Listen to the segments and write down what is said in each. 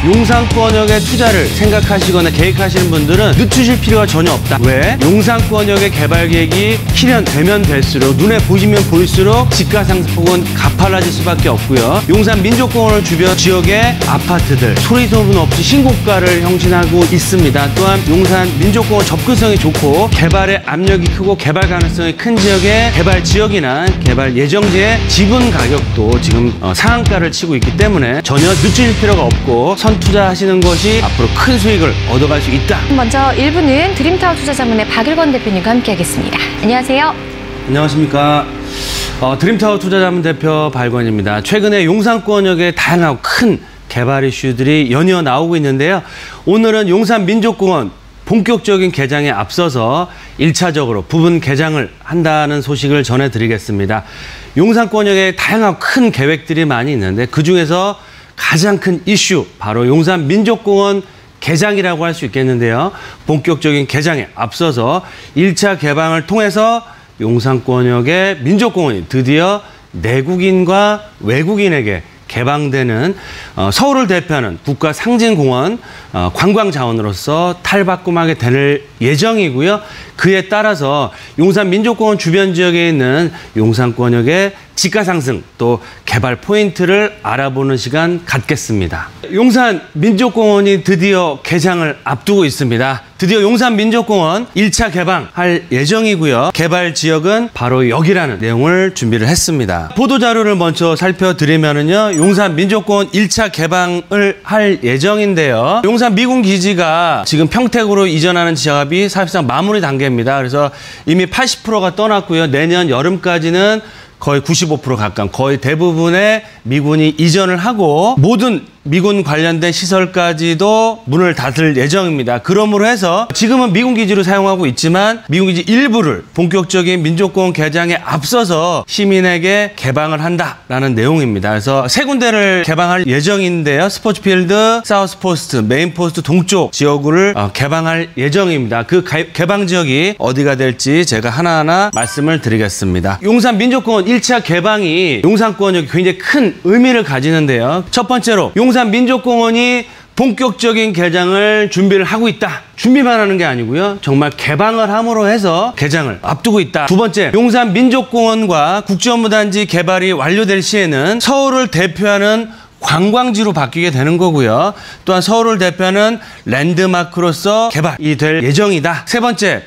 용산권역의 투자를 생각하시거나 계획하시는 분들은 늦추실 필요가 전혀 없다. 왜? 용산권역의 개발 계획이 실현되면 될수록 눈에 보시면 볼수록 집가 상승폭은 가팔라질 수밖에 없고요. 용산 민족공원 주변 지역의 아파트들 소리 소문 없이 신고가를 형신하고 있습니다. 또한 용산 민족공원 접근성이 좋고 개발의 압력이 크고 개발 가능성이 큰 지역의 개발 지역이나 개발 예정지의 지분 가격도 지금 상한가를 치고 있기 때문에 전혀 늦추실 필요가 없고 투자하시는 것이 앞으로 큰 수익을 얻어갈 수 있다. 먼저 1부는 드림타워 투자자문의 박일권 대표님과 함께하겠습니다. 안녕하세요. 안녕하십니까. 드림타워 투자자문 대표 박일권입니다. 최근에 용산권역에 다양하고 큰 개발 이슈들이 연이어 나오고 있는데요. 오늘은 용산 민족공원 본격적인 개장에 앞서서 1차적으로 부분 개장을 한다는 소식을 전해드리겠습니다. 용산권역에 다양하고 큰 계획들이 많이 있는데 그중에서 가장 큰 이슈 바로 용산 민족공원 개장이라고 할 수 있겠는데요. 본격적인 개장에 앞서서 1차 개방을 통해서 용산권역의 민족공원이 드디어 내국인과 외국인에게 개방되는 서울을 대표하는 국가 상징공원 관광자원으로서 탈바꿈하게 될 예정이고요. 그에 따라서 용산 민족공원 주변 지역에 있는 용산권역의 집가 상승 또 개발 포인트를 알아보는 시간 갖겠습니다. 용산 민족공원이 드디어 개장을 앞두고 있습니다. 드디어 용산 민족공원 1차 개방할 예정이고요. 개발 지역은 바로 여기라는 내용을 준비를 했습니다. 보도자료를 먼저 살펴드리면요. 용산 민족공원 1차 개방을 할 예정인데요. 용산 미군 기지가 지금 평택으로 이전하는 작업이 사실상 마무리 단계입니다. 그래서 이미 80%가 떠났고요. 내년 여름까지는 거의 95% 가까운 거의 대부분의 미군이 이전을 하고 모든 미군 관련된 시설까지도 문을 닫을 예정입니다. 그러므로 해서 지금은 미군 기지로 사용하고 있지만 미군 기지 일부를 본격적인 민족공원 개장에 앞서서 시민에게 개방을 한다라는 내용입니다. 그래서 세 군데를 개방할 예정인데요. 스포츠필드, 사우스포스트, 메인포스트 동쪽 지역을 개방할 예정입니다. 그 개방 지역이 어디가 될지 제가 하나하나 말씀을 드리겠습니다. 용산 민족공원 1차 개방이 용산권역이 굉장히 큰 의미를 가지는데요. 첫 번째로 용산 민족공원이 본격적인 개장을 준비를 하고 있다. 준비만 하는 게 아니고요. 정말 개방을 함으로 해서 개장을 앞두고 있다. 두 번째, 용산 민족공원과 국제업무단지 개발이 완료될 시에는 서울을 대표하는 관광지로 바뀌게 되는 거고요. 또한 서울을 대표하는 랜드마크로서 개발이 될 예정이다. 세 번째,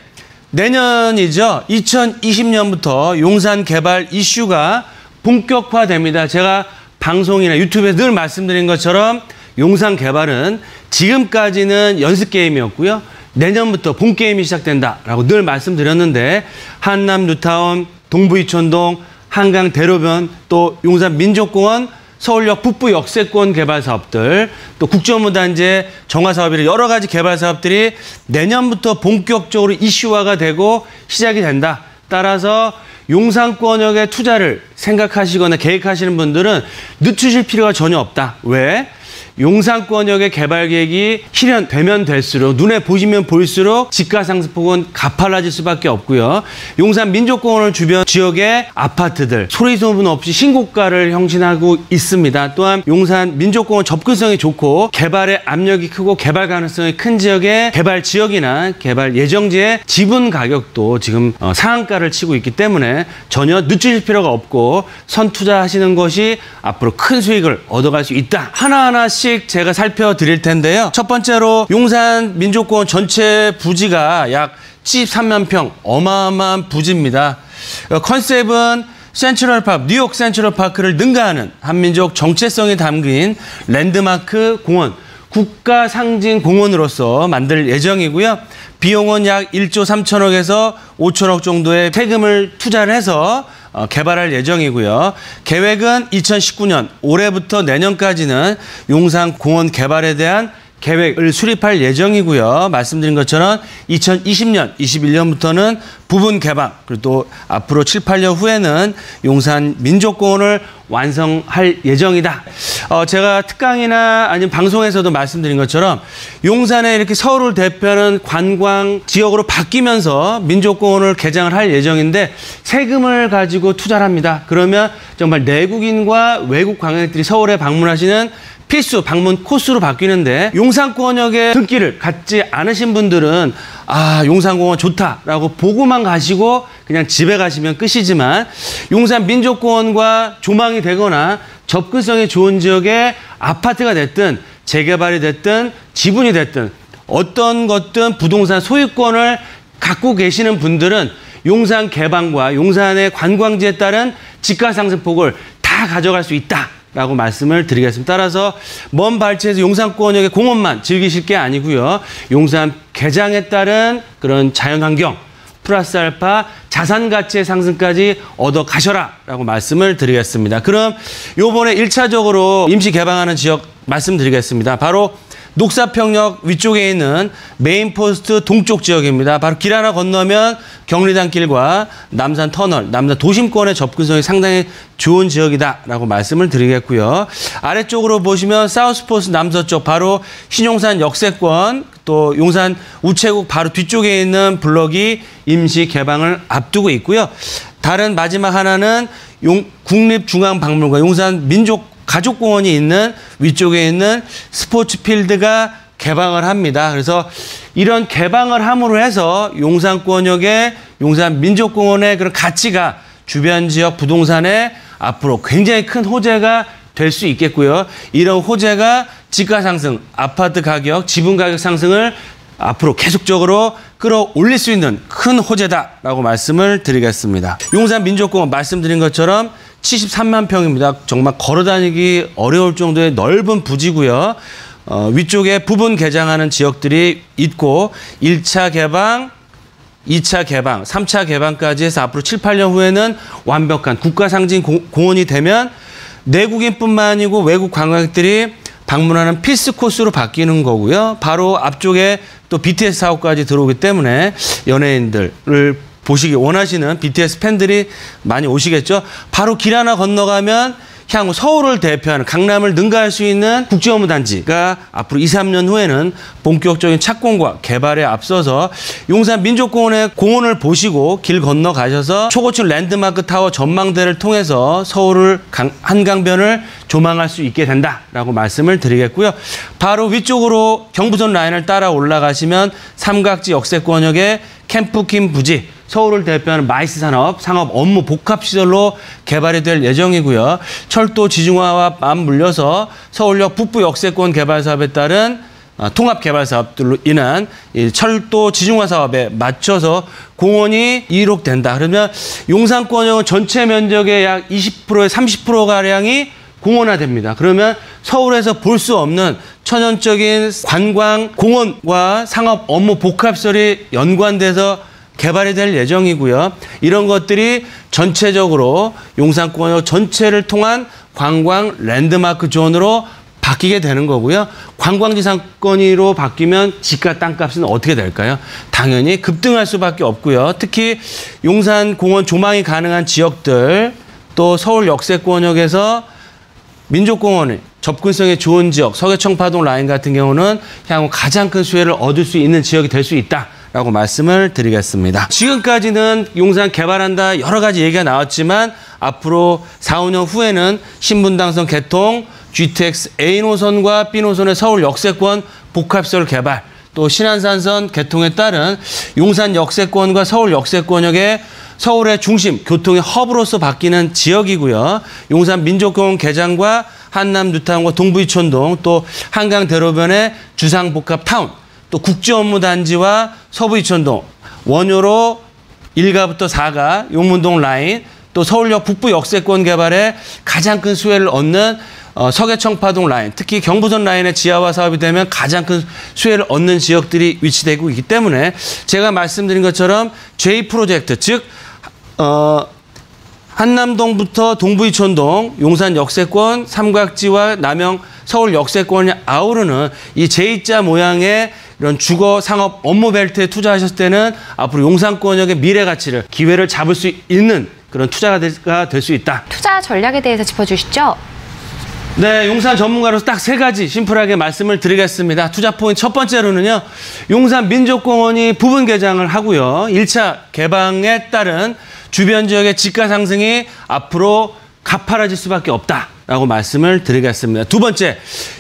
내년이죠. 2020년부터 용산 개발 이슈가 본격화됩니다. 제가 방송이나 유튜브에서 늘 말씀드린 것처럼 용산 개발은 지금까지는 연습 게임이었고요. 내년부터 본 게임이 시작된다라고 늘 말씀드렸는데 한남 뉴타운, 동부 이촌동, 한강 대로변, 또 용산 민족공원, 서울역 북부 역세권 개발 사업들, 또 국제업무단지의 정화 사업이나 여러 가지 개발 사업들이 내년부터 본격적으로 이슈화가 되고 시작이 된다. 따라서 용산권역의 투자를 생각하시거나 계획하시는 분들은 늦추실 필요가 전혀 없다. 왜? 용산권역의 개발 계획이 실현되면 될수록 눈에 보시면 볼수록 집가 상승폭은 가팔라질 수밖에 없고요. 용산 민족공원 주변 지역의 아파트들 소리 소문 없이 신고가를 형신하고 있습니다. 또한 용산 민족공원 접근성이 좋고 개발의 압력이 크고 개발 가능성이 큰 지역의 개발 지역이나 개발 예정지의 지분 가격도 지금 상한가를 치고 있기 때문에 전혀 늦추실 필요가 없고 선투자하시는 것이 앞으로 큰 수익을 얻어갈 수 있다. 하나하나씩 제가 살펴드릴 텐데요. 첫 번째로 용산 민족공원 전체 부지가 약 73만 평 어마어마한 부지입니다. 컨셉은 센트럴파크, 뉴욕 센트럴파크를 능가하는 한민족 정체성이 담긴 랜드마크 공원, 국가 상징 공원으로서 만들 예정이고요. 비용은 약 1조 3천억에서 5천억 정도의 세금을 투자를 해서 개발할 예정이고요. 계획은 2019년 올해부터 내년까지는 용산 공원 개발에 대한 계획을 수립할 예정이고요. 말씀드린 것처럼 2020년, 21년부터는 부분 개방, 그리고 또 앞으로 7, 8년 후에는 용산 민족공원을 완성할 예정이다. 제가 특강이나 아니면 방송에서도 말씀드린 것처럼 용산에 이렇게 서울을 대표하는 관광 지역으로 바뀌면서 민족공원을 개장을 할 예정인데 세금을 가지고 투자를 합니다. 그러면 정말 내국인과 외국 관광객들이 서울에 방문하시는 필수 방문 코스로 바뀌는데 용산권역의 등기를 갖지 않으신 분들은 용산공원 좋다라고 보고만 가시고 그냥 집에 가시면 끝이지만 용산민족공원과 조망이 되거나 접근성이 좋은 지역의 아파트가 됐든 재개발이 됐든 지분이 됐든 어떤 것든 부동산 소유권을 갖고 계시는 분들은 용산 개방과 용산의 관광지에 따른 집가 상승폭을 다 가져갈 수 있다라고 말씀을 드리겠습니다. 따라서 먼 발치에서 용산권역의 공원만 즐기실 게 아니고요. 용산 개장에 따른 그런 자연환경 플러스 알파 자산 가치의 상승까지 얻어 가셔라라고 말씀을 드리겠습니다. 그럼 요번에 1차적으로 임시 개방하는 지역 말씀드리겠습니다. 바로 녹사평역 위쪽에 있는 메인포스트 동쪽 지역입니다. 바로 길 하나 건너면 경리단길과 남산 터널, 남산 도심권의 접근성이 상당히 좋은 지역이다라고 말씀을 드리겠고요. 아래쪽으로 보시면 사우스포스 남서쪽 바로 신용산 역세권 또 용산 우체국 바로 뒤쪽에 있는 블럭이 임시 개방을 앞두고 있고요. 다른 마지막 하나는 국립중앙박물관 용산 가족공원이 있는 위쪽에 있는 스포츠필드가 개방을 합니다. 그래서 이런 개방을 함으로 해서 용산권역의 용산민족공원의 그런 가치가 주변 지역 부동산에 앞으로 굉장히 큰 호재가 될 수 있겠고요. 이런 호재가 집가 상승, 아파트 가격, 지분 가격 상승을 앞으로 계속적으로 끌어올릴 수 있는 큰 호재다라고 말씀을 드리겠습니다. 용산민족공원 말씀드린 것처럼 73만 평입니다. 정말 걸어다니기 어려울 정도의 넓은 부지고요. 위쪽에 부분 개장하는 지역들이 있고 1차 개방, 2차 개방, 3차 개방까지 해서 앞으로 7, 8년 후에는 완벽한 국가상징 공원이 되면 내국인뿐만 아니고 외국 관광객들이 방문하는 필수 코스로 바뀌는 거고요. 바로 앞쪽에 또 BTS 사업까지 들어오기 때문에 연예인들을 보시기 원하시는 BTS 팬들이 많이 오시겠죠. 바로 길 하나 건너가면 향후 서울을 대표하는 강남을 능가할 수 있는 국제업무단지가 앞으로 2, 3년 후에는 본격적인 착공과 개발에 앞서서 용산민족공원의 공원을 보시고 길 건너가셔서 초고층 랜드마크 타워 전망대를 통해서 서울을 한강변을 조망할 수 있게 된다라고 말씀을 드리겠고요. 바로 위쪽으로 경부선 라인을 따라 올라가시면 삼각지 역세권역의 캠프킴 부지 서울을 대표하는 마이스 산업, 상업 업무 복합시설로 개발이 될 예정이고요. 철도 지중화와 맞물려서 서울역 북부 역세권 개발 사업에 따른 통합 개발 사업들로 인한 철도 지중화 사업에 맞춰서 공원이 이룩된다. 그러면 용산권역은 전체 면적의 약 20%에 30%가량이 공원화됩니다. 그러면 서울에서 볼 수 없는 천연적인 관광, 공원과 상업 업무 복합시설이 연관돼서 개발이 될 예정이고요. 이런 것들이 전체적으로 용산권역 전체를 통한 관광 랜드마크 존으로 바뀌게 되는 거고요. 관광지 상권으로 바뀌면 집과 땅값은 어떻게 될까요? 당연히 급등할 수밖에 없고요. 특히 용산공원 조망이 가능한 지역들 또 서울 역세권역에서 민족공원의 접근성이 좋은 지역, 서계청파동 라인 같은 경우는 향후 가장 큰 수혜를 얻을 수 있는 지역이 될 수 있다라고 말씀을 드리겠습니다. 지금까지는 용산 개발한다 여러 가지 얘기가 나왔지만 앞으로 4, 5년 후에는 신분당선 개통, GTX A 노선과 B 노선의 서울 역세권 복합시설 개발, 또 신안산선 개통에 따른 용산 역세권과 서울 역세권역의 서울의 중심, 교통의 허브로서 바뀌는 지역이고요. 용산 민족공원 개장과 한남 뉴타운과 동부 이촌동, 또 한강 대로변의 주상복합타운, 또 국제업무단지와 서부 이촌동, 원효로 1가부터 4가 용문동 라인, 또 서울역 북부 역세권 개발에 가장 큰 수혜를 얻는 서계청파동 라인, 특히 경부선 라인의 지하화 사업이 되면 가장 큰 수혜를 얻는 지역들이 위치되고 있기 때문에 제가 말씀드린 것처럼 J 프로젝트, 즉 한남동부터 동부 이촌동, 용산 역세권, 삼각지와 남영 서울 역세권이 아우르는 이 J자 모양의 이런 주거 상업 업무 벨트에 투자하셨을 때는 앞으로 용산권역의 미래 가치를, 기회를 잡을 수 있는 그런 투자가 될 수 있다. 투자 전략에 대해서 짚어주시죠. 네, 용산 전문가로서 딱 3가지 심플하게 말씀을 드리겠습니다. 투자 포인트 첫 번째로는요, 용산 민족공원이 부분 개장을 하고요. 1차 개방에 따른 주변 지역의 집가 상승이 앞으로 가파라질 수밖에 없다. 라고 말씀을 드리겠습니다. 두 번째,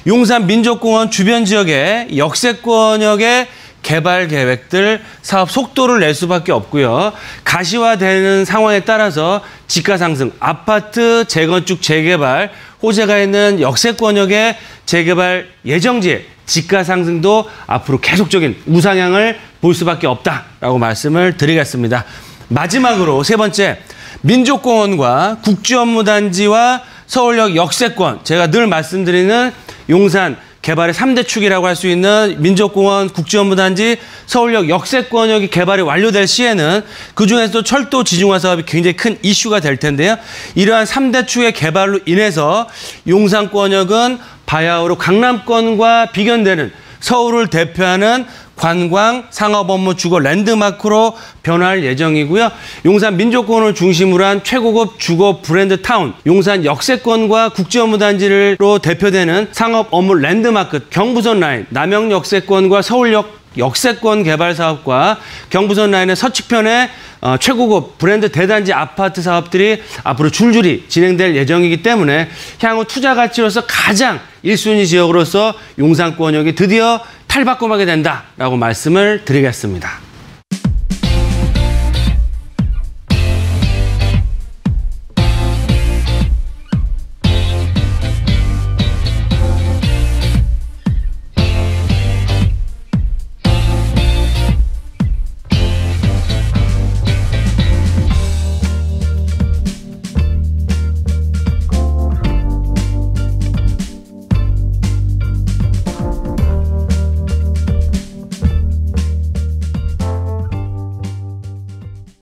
용산 민족공원 주변 지역의 역세권역의 개발 계획들 사업 속도를 낼 수밖에 없고요. 가시화되는 상황에 따라서 지가 상승, 아파트 재건축 재개발, 호재가 있는 역세권역의 재개발 예정지의 지가 상승도 앞으로 계속적인 우상향을 볼 수밖에 없다라고 말씀을 드리겠습니다. 마지막으로 세 번째, 민족공원과 국제업무단지와 서울역 역세권, 제가 늘 말씀드리는 용산 개발의 3대 축이라고 할 수 있는 민족공원, 국제업무단지, 서울역 역세권역이 개발이 완료될 시에는 그중에서도 철도 지중화 사업이 굉장히 큰 이슈가 될 텐데요. 이러한 3대 축의 개발로 인해서 용산권역은 바야흐로 강남권과 비견되는 서울을 대표하는 관광, 상업 업무 주거 랜드마크로 변화할 예정이고요. 용산 민족공원을 중심으로 한 최고급 주거 브랜드 타운, 용산 역세권과 국제업무단지로 대표되는 상업 업무 랜드마크, 경부선 라인, 남영 역세권과 서울역 역세권 개발 사업과 경부선 라인의 서측편에 최고급 브랜드 대단지 아파트 사업들이 앞으로 줄줄이 진행될 예정이기 때문에 향후 투자 가치로서 가장 1순위 지역으로서 용산권역이 드디어 탈바꿈하게 된다라고 말씀을 드리겠습니다.